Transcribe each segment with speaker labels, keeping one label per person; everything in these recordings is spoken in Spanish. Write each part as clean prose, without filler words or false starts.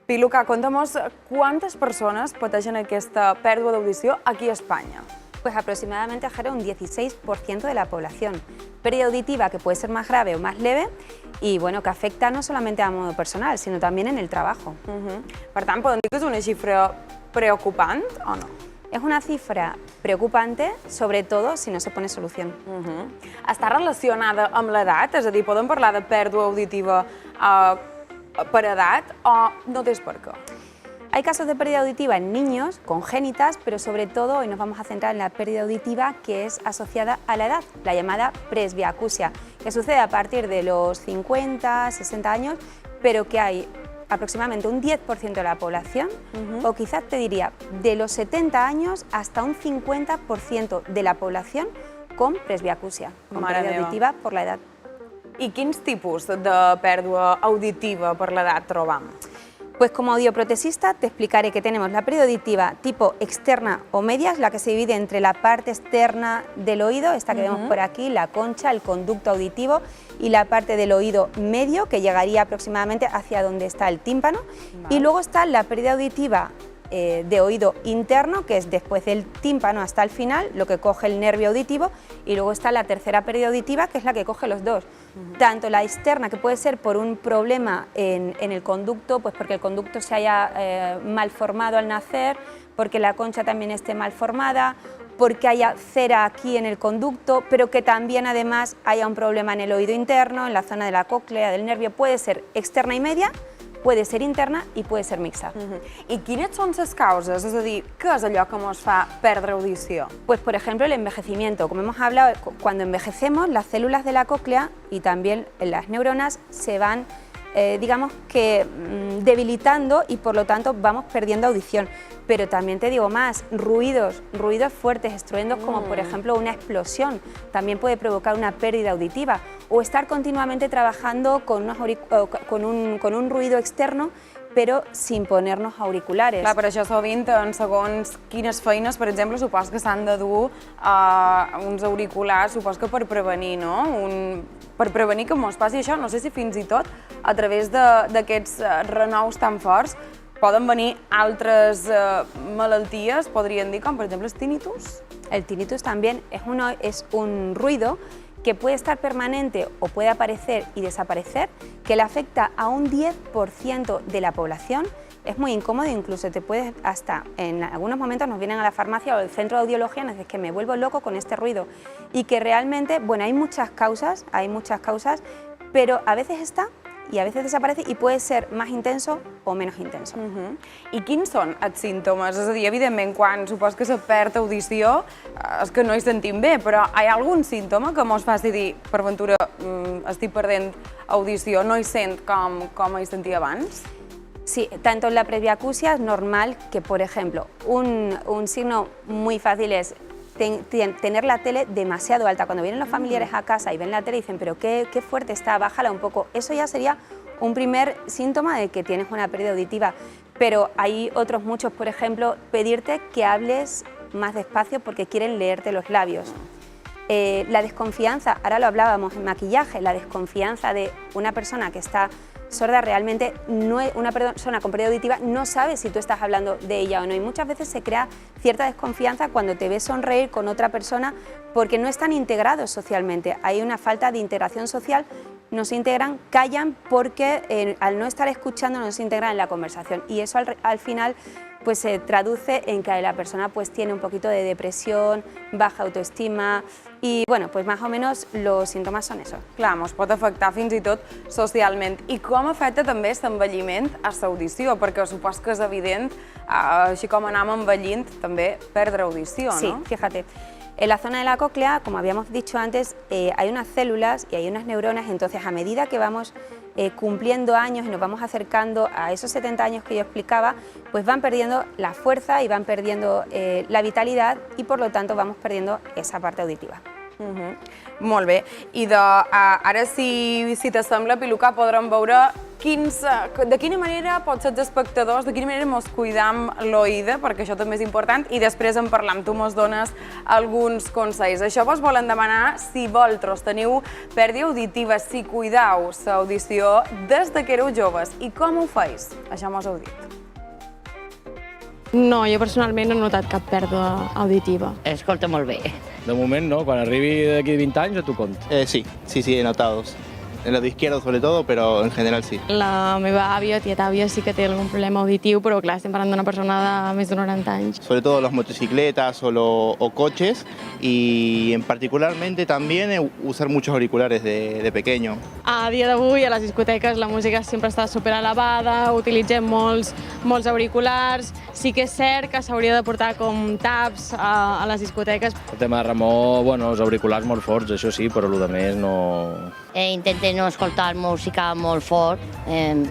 Speaker 1: Piluca, conta'mos quantes persones pateixen aquesta pèrdua d'audició aquí a Espanya?
Speaker 2: Pues aproximadamente un 16% de la población. Pérdida auditiva que puede ser más grave o más leve y bueno, que afecta no solamente a modo personal, sino también en el trabajo.
Speaker 1: Per tant, podem dir que és una xifra preocupant o no?
Speaker 2: Es una cifra preocupante, sobre todo si no se pone solución.
Speaker 1: Està relacionada amb l'edat? És a dir, podem parlar de pèrdua auditiva per edat o no tens per què?
Speaker 2: Hay casos de pérdida auditiva en niños congénitas, pero sobre todo hoy nos vamos a centrar en la pérdida auditiva que es asociada a la edad, la llamada presbiacusia, que sucede a partir de los 50, 60 años, pero que hay aproximadamente un 10% de la población, o quizás te diría de los 70 años hasta un 50% de la población con presbiacusia, con pérdida auditiva por la edad.
Speaker 1: I quins tipus de pèrdua auditiva per l'edat trobam?
Speaker 2: Pues como audioprotesista te explicaré que tenemos la pérdida auditiva tipo externa o media, la que se divide entre la parte externa del oído, esta que vemos por aquí, la concha, el conducto auditivo, y la parte del oído medio, que llegaría aproximadamente hacia donde está el tímpano. Y luego está la pérdida auditiva de oído interno, que es después del tímpano hasta el final, lo que coge el nervio auditivo, y luego está la tercera pérdida auditiva, que es la que coge los dos. Tanto la externa, que puede ser por un problema en el conducto, pues porque el conducto se haya mal formado al nacer, porque la concha también esté mal formada, porque haya cera aquí en el conducto, pero que también además haya un problema en el oído interno, en la zona de la cóclea, del nervio. Puede ser externa y media, puede ser interna y puede ser mixta.
Speaker 1: I quines són les causes? És a dir, què és allò que ens fa perdre audició?
Speaker 2: Pues por ejemplo el envejecimiento. Como hemos hablado, cuando envejecemos las células de la cóclea y también las neuronas se van, digamos que debilitando y por lo tanto vamos perdiendo audición. Pero también te digo más, ruidos fuertes, estruendos como por ejemplo una explosión, también puede provocar una pérdida auditiva, o estar continuamente trabajando con un ruido externo però sin ponernos auriculares.
Speaker 1: Clar, per això sovint, en segons quines feines, per exemple, supos que s'han de dur uns auriculars, supos que per prevenir, no? Per prevenir que mos passi això, no sé si fins i tot a través d'aquests renous tan forts poden venir altres malalties, podríem dir, com per exemple el tinnitus.
Speaker 2: El tinnitus también es un ruido que puede estar permanente o puede aparecer y desaparecer, que le afecta a un 10% de la población. Es muy incómodo, incluso te puedes hasta, en algunos momentos nos vienen a la farmacia o al centro de audiología y nos dicen que me vuelvo loco con este ruido. Y que realmente, bueno, hay muchas causas, pero a veces está i a vegades desaparece i puede ser més intenso o menys intenso.
Speaker 1: I quins són els símptomes? És a dir, evidentment, quan supos que se perd audició és que no hi sentim bé, però hi ha algun símptoma que mos faci dir, per ventura, estic perdent audició, no hi sent com hi sentia abans?
Speaker 2: Sí, tanto en la presbiacusia es normal que, por ejemplo, un signo muy fácil es tener la tele demasiado alta. Cuando vienen los familiares a casa y ven la tele y dicen, pero qué fuerte está, bájala un poco. Eso ya sería un primer síntoma de que tienes una pérdida auditiva. Pero hay otros muchos, por ejemplo, pedirte que hables más despacio porque quieren leerte los labios. La desconfianza, ahora lo hablábamos en maquillaje, la desconfianza de una persona que está sorda realmente, una persona con pérdida auditiva no sabe si tú estás hablando de ella o no, y muchas veces se crea cierta desconfianza cuando te ves sonreír con otra persona porque no están integrados socialmente, hay una falta de integración social, no se integran, callan porque al no estar escuchando no se integran en la conversación y eso al final pues se traduce en que la persona pues tiene un poquito de depresión, baja autoestima i bueno, pues más o menos los síntomas són eso.
Speaker 1: Clar, ens pot afectar fins i tot socialment. I com afecta també l'envelliment a l'audició? Perquè supos que és evident, així com anem envellint, també perdre audició, ¿no?
Speaker 2: Sí, fíjate. En la zona de la cóclea, como habíamos dicho antes, hay unas células y hay unas neuronas, entonces a medida que vamos cumpliendo años y nos vamos acercando a esos 70 años que yo explicaba, pues van perdiendo la fuerza y van perdiendo la vitalidad y por lo tanto vamos perdiendo esa parte auditiva.
Speaker 1: Molt bé. I ara, si t'assembla, Piluca, podrem veure de quina manera pots ser els espectadors, de quina manera mos cuidam l'oïda, perquè això també és important, i després en parlam, tu mos dones alguns consells. Això vos volen demanar si vosaltres teniu pèrdua auditiva, si cuidau l'audició des que éreu joves. I com ho feis? Això mos heu dit.
Speaker 3: No, jo personalment no he notat cap pèrdua auditiva.
Speaker 4: Escolta molt bé.
Speaker 5: De moment no, quan arribi d'aquí 20 anys jo t'ho conto.
Speaker 6: Sí, he notado. En el izquierdo sobre todo, pero en general sí.
Speaker 3: La meva àvia, tieta àvia, sí que té algun problema auditiu, però clar, estem parlant d'una persona de més de 90 anys.
Speaker 6: Sobre todo las motocicletas o coches, y en particularmente también usar muchos auriculares de pequeño.
Speaker 3: A dia d'avui, a les discoteques, la música sempre està superelevada, utilitzem molts auriculars. Sí que és cert que s'hauria de portar com taps a les discoteques.
Speaker 5: El tema de remor, bueno, els auriculars molt forts, això sí, però el més no...
Speaker 4: Intente no escoltar música molt fort,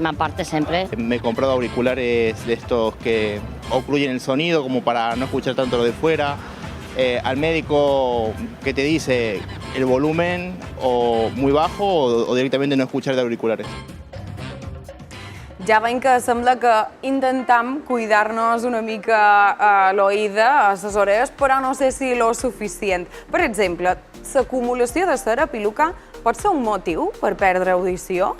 Speaker 4: m'aparte sempre.
Speaker 6: Me he comprado auriculares de estos que ocluyen el sonido como para no escuchar tanto lo de fuera. Al médico que te dice el volumen o muy bajo o directamente no escuchar de auriculares.
Speaker 1: Ja veiem que sembla que intentam cuidar-nos una mica l'oïda, a les orelles, però no sé si lo suficient. Per exemple, l'acumulació de cera, Piluca, pot ser un motiu per perdre audició?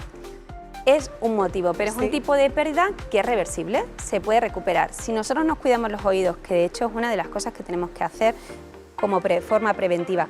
Speaker 2: Es un motivo, pero es un tipo de pérdida que es reversible, se puede recuperar. Si nosotros nos cuidamos los oídos, que de hecho es una de las cosas que tenemos que hacer como forma preventiva.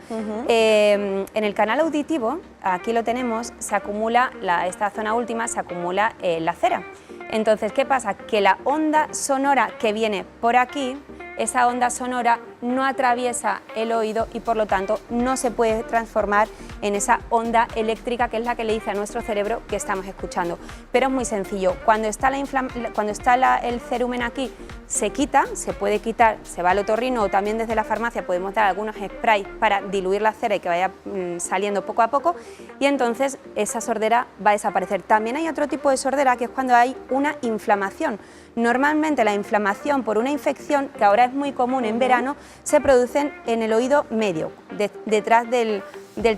Speaker 2: En el canal auditivo, aquí lo tenemos, se acumula, esta zona última, se acumula la cera. Entonces, ¿qué pasa? Que la onda sonora que viene por aquí, esa onda sonora no atraviesa el oído y por lo tanto no se puede transformar en esa onda eléctrica que es la que le dice a nuestro cerebro que estamos escuchando. Pero es muy sencillo, cuando está el cerumen aquí se quita, se puede quitar, se va al otorrino o también desde la farmacia podemos dar algunos sprays para diluir la cera y que vaya saliendo poco a poco y entonces esa sordera va a desaparecer. También hay otro tipo de sordera que es cuando hay una inflamación. Normalmente la inflamación por una infección, que ahora es muy común en verano, se producen en el oído medio, detrás del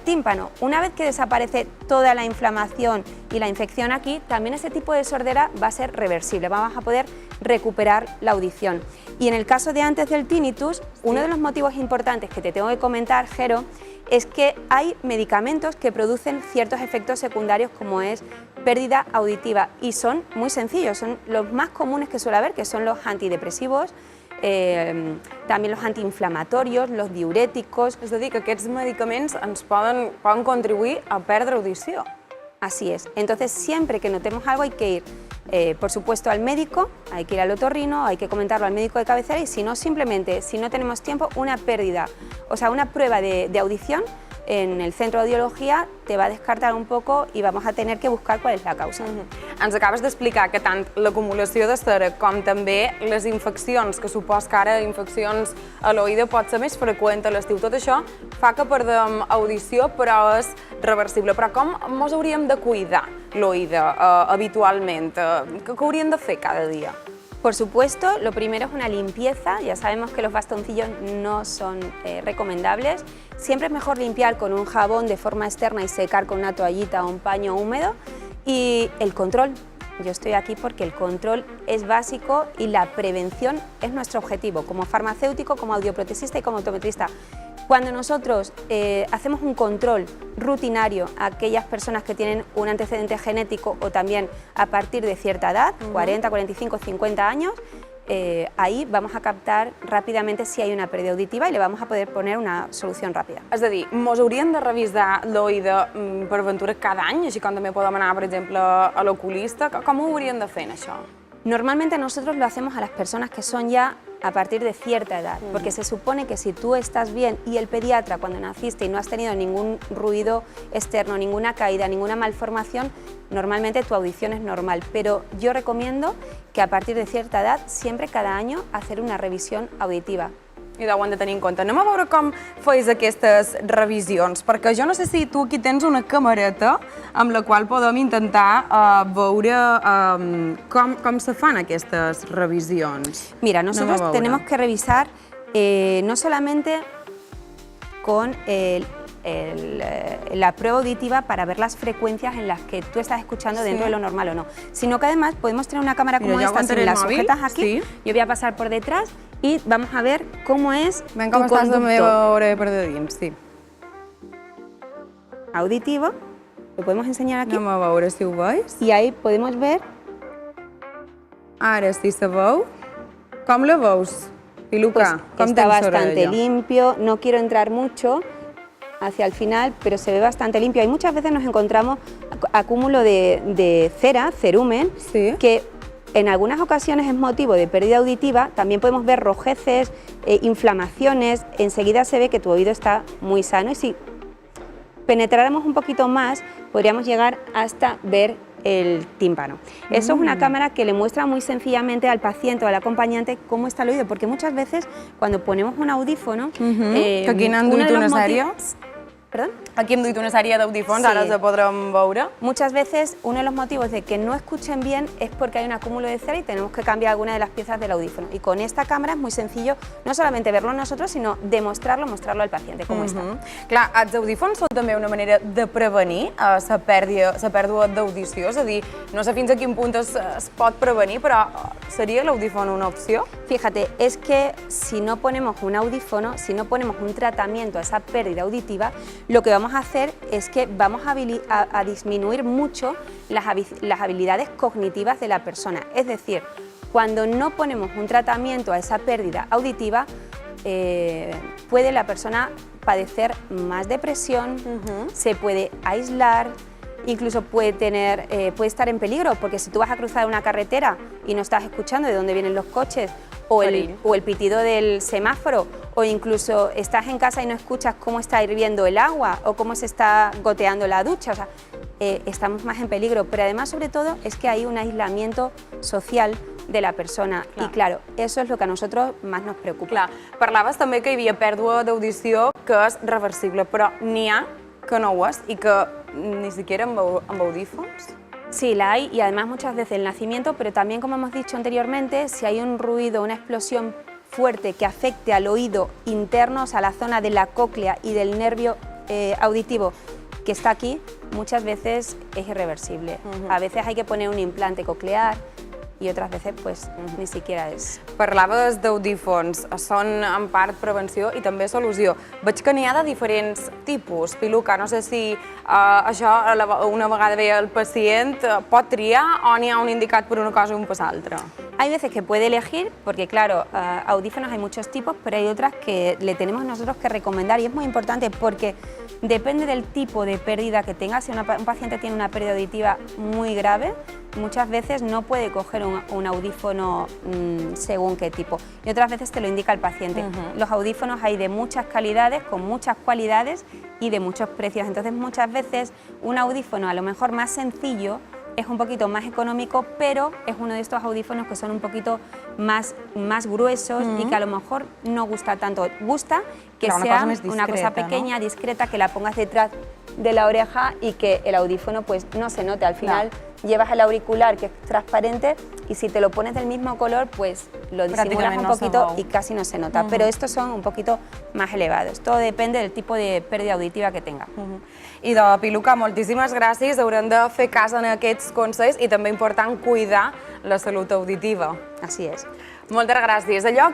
Speaker 2: tímpano. Una vez que desaparece toda la inflamación y la infección aquí, también ese tipo de sordera va a ser reversible, vamos a poder recuperar la audición. Y en el caso de antes del tinnitus, uno de los motivos importantes que te tengo que comentar, Jero, es que hay medicamentos que producen ciertos efectos secundarios como es pérdida auditiva y son muy sencillos, son los más comunes que suele haber, que son los antidepresivos, també els antiinflamatorios, los diuréticos.
Speaker 1: És a dir, que aquests medicaments ens poden contribuir a perdre audició.
Speaker 2: Así es. Entonces, siempre que notemos algo hay que ir, por supuesto, al médico, hay que ir al otorrino, hay que comentarlo al médico de cabecera y si no, simplemente, si no tenemos tiempo, una pérdida, o sea, una prueba de audición en el centro de audiología te va a descartar un poco y vamos a tener que buscar cuál es la causa.
Speaker 1: Ens acabes d'explicar que tant l'acumulació de cera com també les infeccions, que supos que ara infeccions a l'oïda pot ser més freqüent a l'estiu. Tot això fa que perdem audició, però és reversible. Però com ens hauríem de cuidar l'oïda habitualment? Què hauríem de fer cada dia?
Speaker 2: Por supuesto, lo primero es una limpieza, ya sabemos que los bastoncillos no son recomendables, siempre es mejor limpiar con un jabón de forma externa y secar con una toallita o un paño húmedo y el control. Yo estoy aquí porque el control es básico y la prevención es nuestro objetivo, como farmacéutico, como audioprotesista y como optometrista. Cuando nosotros hacemos un control rutinario a aquellas personas que tienen un antecedente genético o también a partir de cierta edad, 40, 45, 50 años, ahí vamos a captar rápidamente si hay una pérdida auditiva y le vamos a poder poner una solución rápida.
Speaker 1: És a dir, ens hauríem de revisar l'oïda per aventura cada any, així com també podem anar, per exemple, a l'oculista. Com ho hauríem de fer, això?
Speaker 2: Normalmente nosotros lo hacemos a las personas que son ya a partir de cierta edad, porque se supone que si tú estás bien y el pediatra cuando naciste y no has tenido ningún ruido externo, ninguna caída, ninguna malformación, normalmente tu audición es normal, pero yo recomiendo que a partir de cierta edad, siempre cada año, hacer una revisión auditiva.
Speaker 1: I ho hem de tenir en compte. Anem a veure com feis aquestes revisions, perquè jo no sé si tu aquí tens una camereta amb la qual podem intentar veure com se fan aquestes revisions.
Speaker 2: Mira, nosotros tenemos que revisar no solamente con la prueba auditiva para ver las frecuencias en las que tú estás escuchando dentro de lo normal o no, sino que además podemos tener una cámara como esta, si la sujetas aquí, yo voy a pasar por detrás y vamos a ver cómo es tu conductor auditivo. Lo podemos enseñar aquí.
Speaker 1: Anem a veure si ho veus.
Speaker 2: Y ahí podemos ver.
Speaker 1: Ara sí se veu. Com la veus, Piluca?
Speaker 2: Pues está bastante limpio, no quiero entrar mucho hacia el final, pero se ve bastante limpio. Y muchas veces nos encontramos acúmulo de cera, cerumen, que en algunas ocasiones es motivo de pérdida auditiva. También podemos ver rojeces, inflamaciones. Enseguida se ve que tu oído está muy sano y si penetráramos un poquito más, podríamos llegar hasta ver el tímpano. Eso es una cámara que le muestra muy sencillamente al paciente o al acompañante cómo está el oído, porque muchas veces cuando ponemos un audífono...
Speaker 1: que aquí n'han duit una sèrie.
Speaker 2: ¿Perdón?
Speaker 1: Aquí hem duit una sèrie d'audífons, ara els podrem veure.
Speaker 2: Muchas veces uno de los motivos de que no escuchen bien es porque hay un acúmulo de cera y tenemos que cambiar alguna de las piezas del audífono. Y con esta cámara es muy sencillo no solamente verlo nosotros, sino demostrarlo, mostrarlo al paciente cómo está.
Speaker 1: Clar, els audífons són també una manera de prevenir la pèrdua d'audició, és a dir, no sé fins a quin punt es pot prevenir, però seria l'audífon una opció?
Speaker 2: Fíjate, es que si no ponemos un audífono, si no ponemos un tratamiento a esa pérdida auditiva, lo que vamos a hacer es que vamos a disminuir mucho las habilidades cognitivas de la persona. Es decir, cuando no ponemos un tratamiento a esa pérdida auditiva, puede la persona padecer más depresión, se puede aislar, incluso puede estar en peligro, porque si tú vas a cruzar una carretera y no estás escuchando de dónde vienen los coches, o el pitido del semáforo, o incluso estás en casa y no escuchas cómo está hirviendo el agua o cómo se está goteando la ducha, o sea, estamos más en peligro. Pero además, sobre todo, es que hay un aislamiento social de la persona. I, claro, eso es lo que a nosotros más nos preocupa.
Speaker 1: Clar, parlaves també que hi havia pèrdua d'audició que és reversible, però n'hi ha que no ho és i que ni siquiera amb audífons.
Speaker 2: Sí, la hay, y además muchas veces el nacimiento, pero también, como hemos dicho anteriormente, si hay un ruido, una explosión fuerte que afecte al oído interno, o sea, a la zona de la cóclea y del nervio auditivo que está aquí, muchas veces es irreversible. A veces hay que poner un implante coclear i otras veces pues ni siquiera és.
Speaker 1: Parlaves d'audífons, són en part prevenció i també solució. Veig que n'hi ha de diferents tipus. Piluca, no sé si això una vegada ve el pacient pot triar o n'hi ha un indicat per una cosa i un per l'altra.
Speaker 2: Hay veces que puede elegir, porque claro, audífonos hay muchos tipos, pero hay otras que le tenemos nosotros que recomendar y es muy importante porque depende del tipo de pérdida que tenga. Si un paciente tiene una pérdida auditiva muy grave, muchas veces no puede coger un audífono según qué tipo y otras veces te lo indica el paciente. Los audífonos hay de muchas calidades, con muchas cualidades y de muchos precios, entonces muchas veces un audífono a lo mejor más sencillo es un poquito más económico, pero es uno de estos audífonos que son un poquito más gruesos y que a lo mejor no gusta tanto. Gusta que sea una cosa pequeña, discreta, que la pongas detrás de la oreja y que el audífono pues no se note. Al final llevas el auricular que es transparente y si te lo pones del mismo color pues lo disimulas un poquito y casi no se nota. Pero estos son un poquito más elevados. Todo depende del tipo de pérdida auditiva que tenga.
Speaker 1: I de Piluca, moltíssimes gràcies. Haurem de fer cas en aquests consells i també important cuidar la salut auditiva.
Speaker 2: Así es.
Speaker 1: Moltes gràcies. Allò que